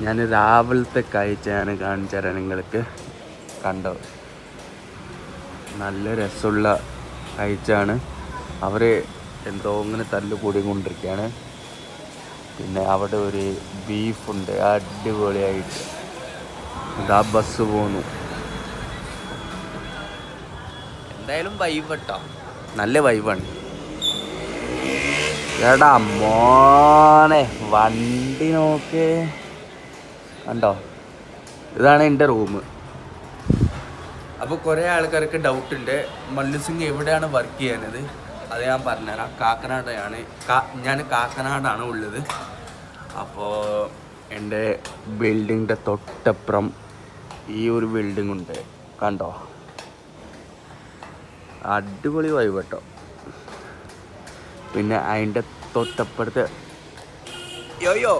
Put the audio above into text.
ഞാൻ രാവിലത്തെ കാഴ്ചയാണ് കാണിച്ചു തരാൻ നിങ്ങൾക്ക്. കണ്ടോ, നല്ല രസമുള്ള കാഴ്ചയാണ്. അവർ എന്തോ ഇങ്ങനെ തല്ലുകൂടി കൊണ്ടിരിക്കുകയാണ്. പിന്നെ അവിടെ ഒരു ബീഫുണ്ട് അടിപൊളിയായിട്ട്. ഇതാ ബസ് പോന്നു. എന്തായാലും വൈബ് കേട്ടോ, നല്ല വൈബാണ്. എടാ മോനെ വണ്ടി നോക്ക്, കണ്ടോ, ഇതാണ് എൻ്റെ റൂം. അപ്പോൾ കുറേ ആൾക്കാർക്ക് ഡൗട്ടുണ്ട് മല്ലു സിംഗ് എവിടെയാണ് വർക്ക് ചെയ്യുന്നത്. അത് ഞാൻ പറഞ്ഞുതരാം. കാക്കനാടാണ് ഞാൻ കാക്കനാടാണ് ഉള്ളത്. അപ്പോൾ എൻ്റെ ബിൽഡിങ്ങിൻ്റെ തൊട്ടപ്പുറം ഈ ഒരു ബിൽഡിംഗ് ഉണ്ട്, കണ്ടോ, അടിപൊളി വൈബ് കേട്ടോ. പിന്നെ അതിൻ്റെ തൊട്ടപ്പുറത്ത് യോയോ